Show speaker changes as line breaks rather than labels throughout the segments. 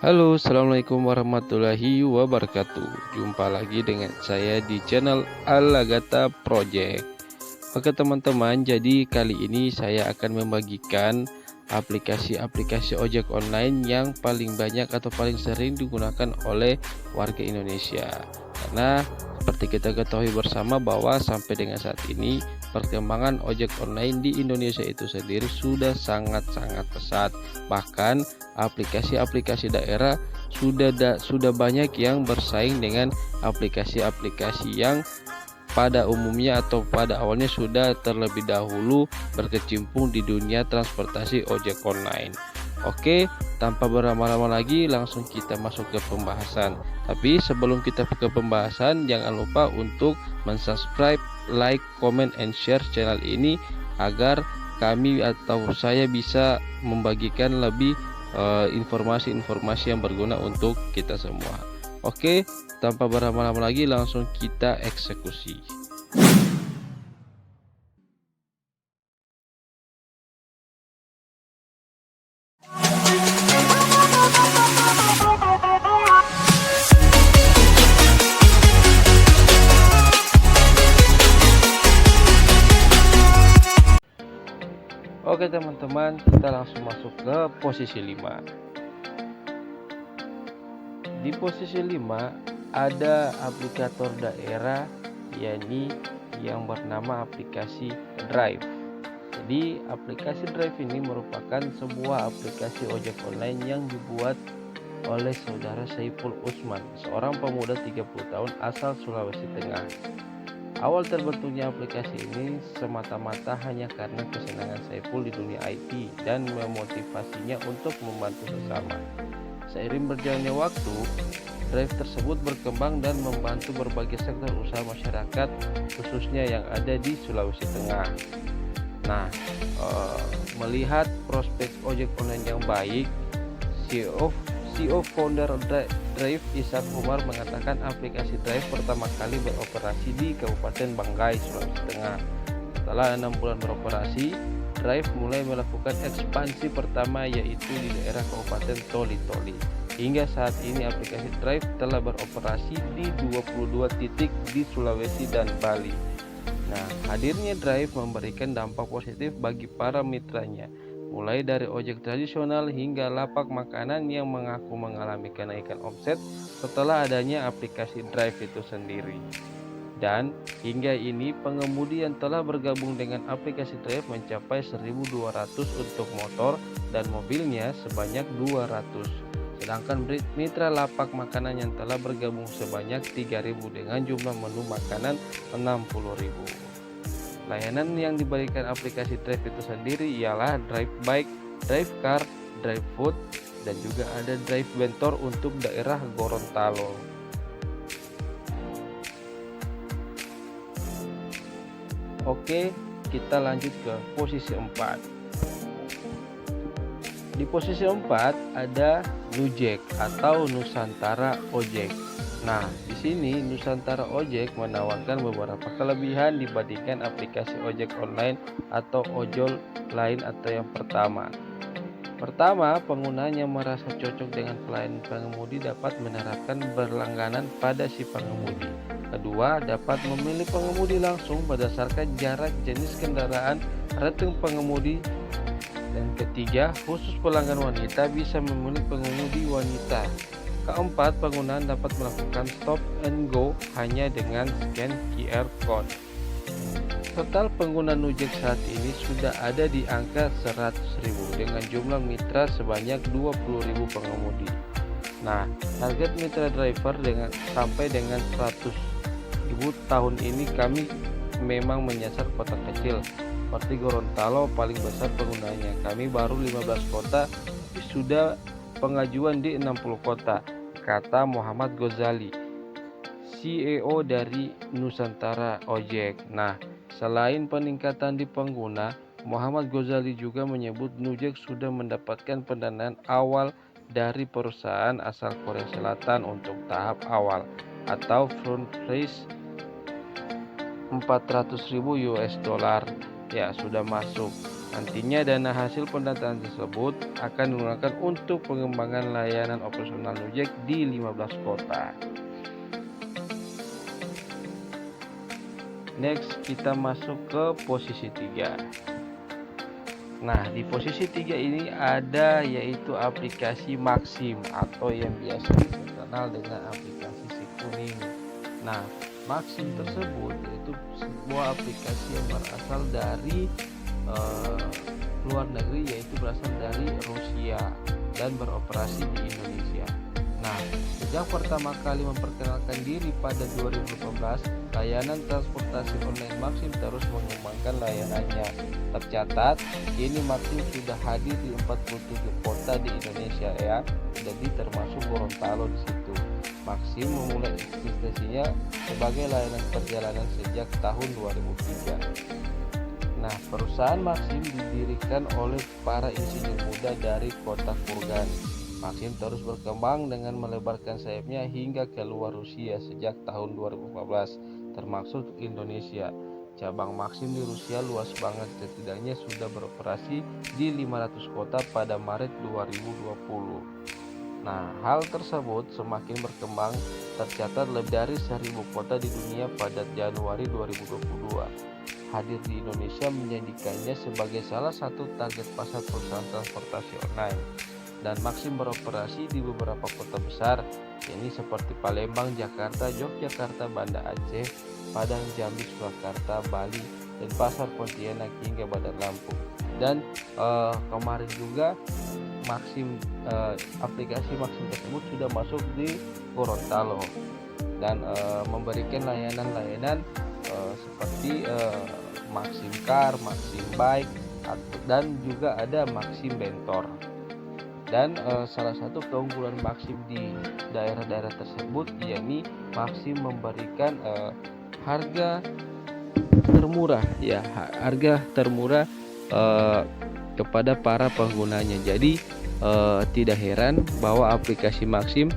Halo, assalamualaikum warahmatullahi wabarakatuh. Jumpa lagi dengan saya di channel Alagata Project. Oke teman-teman, jadi kali ini saya akan membagikan aplikasi-aplikasi ojek online yang paling banyak atau paling sering digunakan oleh warga Indonesia. Karena seperti kita ketahui bersama bahwa sampai dengan saat ini perkembangan ojek online di Indonesia itu sendiri sudah sangat-sangat pesat. Bahkan aplikasi-aplikasi daerah sudah banyak yang bersaing dengan aplikasi-aplikasi yang pada umumnya atau pada awalnya sudah terlebih dahulu berkecimpung di dunia transportasi ojek online. Oke, tanpa berlama-lama lagi langsung kita masuk ke pembahasan. Tapi sebelum kita ke pembahasan, jangan lupa untuk mensubscribe, like, comment, and share channel ini agar kami atau saya bisa membagikan lebih informasi-informasi yang berguna untuk kita semua. Oke, tanpa berlama-lama lagi langsung kita eksekusi. Oke teman-teman, kita langsung masuk ke posisi 5. Di posisi 5 ada aplikator daerah, yakni yang bernama aplikasi Drive. Jadi aplikasi Drive ini merupakan sebuah aplikasi ojek online yang dibuat oleh saudara Saiful Usman, seorang pemuda 30 tahun asal Sulawesi Tengah. Awal terbentuknya aplikasi ini semata-mata hanya karena kesenangan Saiful di dunia IT dan memotivasinya untuk membantu sesama. Seiring berjalannya waktu, Drive tersebut berkembang dan membantu berbagai sektor usaha masyarakat, khususnya yang ada di Sulawesi Tengah. Nah, melihat prospek ojek online yang baik, CEO founder Drive Ishak Umar mengatakan aplikasi Drive pertama kali beroperasi di Kabupaten Banggai, Sulawesi Tengah. Setelah 6 bulan beroperasi, Drive mulai melakukan ekspansi pertama yaitu di daerah Kabupaten Toli-Toli. Hingga saat ini aplikasi Drive telah beroperasi di 22 titik di Sulawesi dan Bali. Nah, hadirnya Drive memberikan dampak positif bagi para mitranya, mulai dari ojek tradisional hingga lapak makanan yang mengaku mengalami kenaikan omset setelah adanya aplikasi Drive itu sendiri. Dan hingga ini pengemudi yang telah bergabung dengan aplikasi Drive mencapai 1.200 untuk motor dan mobilnya sebanyak 200. Sedangkan mitra lapak makanan yang telah bergabung sebanyak 3.000 dengan jumlah menu makanan 60.000. Layanan yang diberikan aplikasi Drive itu sendiri ialah Drive Bike, Drive Car, Drive Food, dan juga ada Drive Bentor untuk daerah Gorontalo. Oke, kita lanjut ke posisi 4. Di posisi 4 ada Nujek atau Nusantara Ojek. Nah, di sini Nusantara Ojek menawarkan beberapa kelebihan dibandingkan aplikasi ojek online atau ojol lain atau yang pertama. Pertama, penggunanya merasa cocok dengan pelayanan pengemudi dapat menerapkan berlangganan pada si pengemudi. Kedua, dapat memilih pengemudi langsung berdasarkan jarak, jenis kendaraan, rating pengemudi. Dan ketiga, khusus pelanggan wanita bisa memilih pengemudi wanita. Keempat, penggunaan dapat melakukan stop and go hanya dengan scan QR code. Total pengguna Nujek saat ini sudah ada di angka 100.000 dengan jumlah mitra sebanyak 20.000 pengemudi. Nah, target mitra driver sampai dengan 100.000 tahun ini kami memang menyasar kota kecil seperti Gorontalo paling besar penggunanya. Kami baru 15 kota tapi sudah pengajuan di 60 kota, kata Muhammad Ghazali, CEO dari Nusantara Ojek. Nah, selain peningkatan di pengguna, Muhammad Ghazali juga menyebut Nujek sudah mendapatkan pendanaan awal dari perusahaan asal Korea Selatan untuk tahap awal atau front raise 400.000 US dollar. Ya, sudah masuk. Nantinya dana hasil pendataan tersebut akan digunakan untuk pengembangan layanan operasional Gojek di 15 kota. Next, kita masuk ke posisi 3. Nah, di posisi 3 ini ada yaitu aplikasi Maxim atau yang biasa dikenal dengan aplikasi si kuning. Nah, Maxim tersebut yaitu sebuah aplikasi yang berasal dari luar negeri, yaitu berasal dari Rusia dan beroperasi di Indonesia. Nah, sejak pertama kali memperkenalkan diri pada 2018, layanan transportasi online Maxim terus mengembangkan layanannya. Tercatat, kini Maxim sudah hadir di 47 kota di Indonesia ya, jadi termasuk Gorontalo di situ. Maxim memulai eksistensinya sebagai layanan perjalanan sejak tahun 2003. Nah, perusahaan Maxim didirikan oleh para insinyur muda dari kota Kurgan. Maxim terus berkembang dengan melebarkan sayapnya hingga keluar Rusia sejak tahun 2014, termasuk Indonesia. Cabang Maxim di Rusia luas banget, setidaknya sudah beroperasi di 500 kota pada Maret 2020. Nah, hal tersebut semakin berkembang, tercatat lebih dari 1000 kota di dunia pada Januari 2022. Hadir di Indonesia menjadikannya sebagai salah satu target pasar perusahaan transportasi online. Dan Maxim beroperasi di beberapa kota besar, yakni seperti Palembang, Jakarta, Yogyakarta, Banda Aceh, Padang, Jambi, Surakarta, Bali, dan Pasar Pontianak hingga Bandar Lampung. Dan kemarin juga Maxim aplikasi Maxim tersebut sudah masuk di Gorontalo dan memberikan layanan-layanan seperti Maxim Car, Maxim Bike, dan juga ada Maxim Bentor. Dan salah satu keunggulan Maxim di daerah-daerah tersebut yakni Maxim memberikan harga termurah ya, harga termurah kepada para penggunanya. Jadi tidak heran bahwa aplikasi Maxim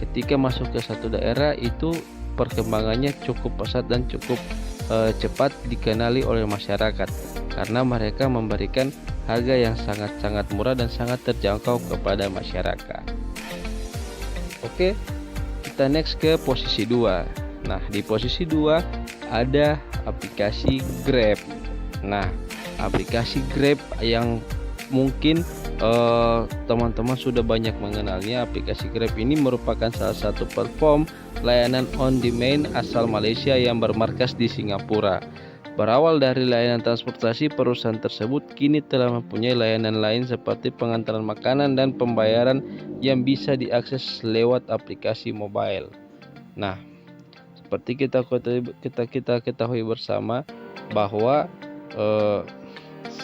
ketika masuk ke satu daerah itu perkembangannya cukup pesat dan cukup cepat dikenali oleh masyarakat karena mereka memberikan harga yang sangat-sangat murah dan sangat terjangkau kepada masyarakat. Oke, kita next ke posisi 2. Nah, di posisi 2 ada aplikasi Grab. Nah, aplikasi Grab yang mungkin teman-teman sudah banyak mengenalnya. Aplikasi Grab ini merupakan salah satu platform layanan on demand asal Malaysia yang bermarkas di Singapura. Berawal dari layanan transportasi, perusahaan tersebut kini telah mempunyai layanan lain seperti pengantaran makanan dan pembayaran yang bisa diakses lewat aplikasi mobile. Nah, seperti kita ketahui bersama bahwa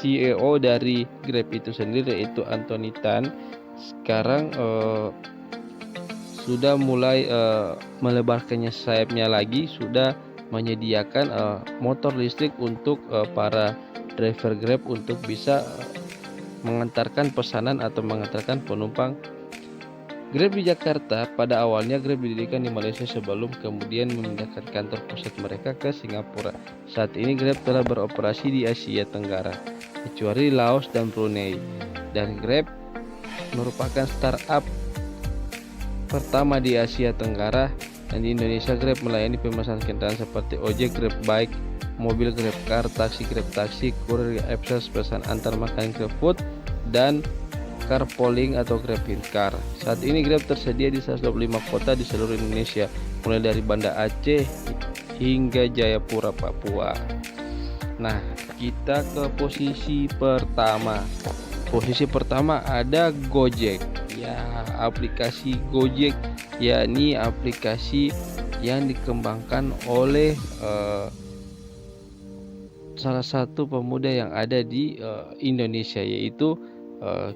CEO dari Grab itu sendiri yaitu Anthony Tan sekarang sudah mulai melebarkannya sayapnya lagi, sudah menyediakan motor listrik untuk para driver Grab untuk bisa mengantarkan pesanan atau mengantarkan penumpang. Grab di Jakarta pada awalnya Grab didirikan di Malaysia sebelum kemudian memindahkan kantor pusat mereka ke Singapura. Saat ini Grab telah beroperasi di Asia Tenggara, kecuali Laos dan Brunei. Dan Grab merupakan startup pertama di Asia Tenggara. Dan di Indonesia Grab melayani pemesanan kendaraan seperti ojek, Grab Bike, mobil Grab Car, taksi Grab Taksi, kurir Express, pesan antar makanan Grab Food, dan carpooling atau Grab Car. Saat ini Grab tersedia di 125 kota di seluruh Indonesia, mulai dari Banda Aceh hingga Jayapura, Papua. Nah, kita ke posisi pertama. Posisi pertama ada Gojek. Ya, aplikasi Gojek yakni aplikasi yang dikembangkan oleh salah satu pemuda yang ada di Indonesia, yaitu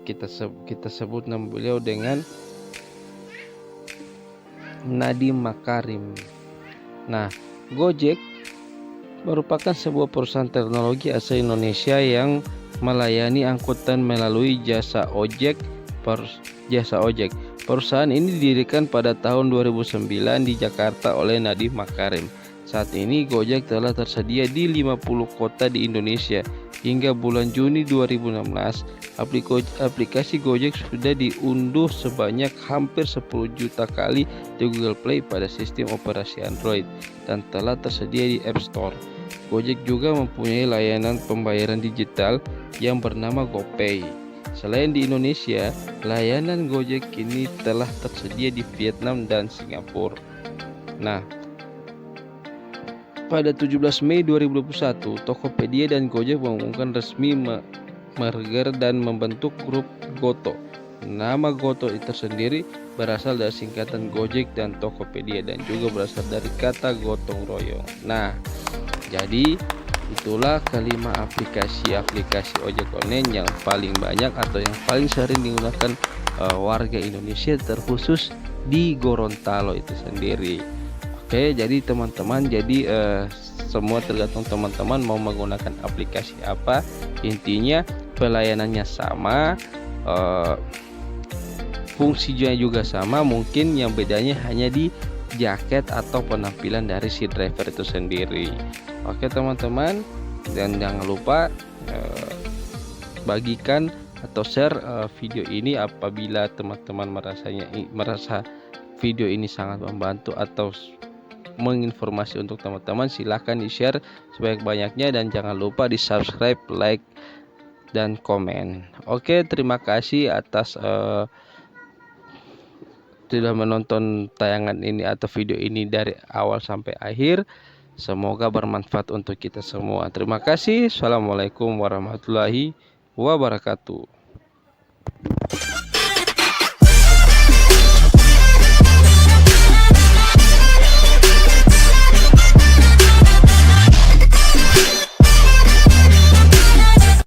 kita sebut nama beliau dengan Nadiem Makarim. Nah, Gojek merupakan sebuah perusahaan teknologi asal Indonesia yang melayani angkutan melalui jasa ojek. Perusahaan ini didirikan pada tahun 2009 di Jakarta oleh Nadiem Makarim. Saat ini Gojek telah tersedia di 50 kota di Indonesia hingga bulan Juni 2016, aplikasi Gojek sudah diunduh sebanyak hampir 10 juta kali di Google Play pada sistem operasi Android dan telah tersedia di App Store. Gojek juga mempunyai layanan pembayaran digital yang bernama GoPay. Selain di Indonesia, layanan Gojek kini telah tersedia di Vietnam dan Singapura. Nah, pada 17 Mei 2021, Tokopedia dan Gojek mengumumkan resmi merger dan membentuk grup Goto. Nama Goto itu sendiri berasal dari singkatan Gojek dan Tokopedia dan juga berasal dari kata gotong royong. Nah, jadi itulah kelima aplikasi ojek online yang paling banyak atau yang paling sering digunakan warga Indonesia, terkhusus di Gorontalo itu sendiri. Oke, jadi teman-teman, semua tergantung teman-teman mau menggunakan aplikasi apa. Intinya pelayanannya sama, fungsinya juga sama, mungkin yang bedanya hanya di jaket atau penampilan dari si driver itu sendiri. Oke teman-teman, dan jangan lupa bagikan atau share video ini apabila teman-teman merasa video ini sangat membantu atau menginformasi untuk teman-teman. Silahkan di-share sebanyak-banyaknya dan jangan lupa di-subscribe, like, dan komen. Oke, terima kasih atas sudah menonton tayangan ini atau video ini dari awal sampai akhir. Semoga bermanfaat untuk kita semua. Terima kasih. Assalamualaikum warahmatullahi wabarakatuh.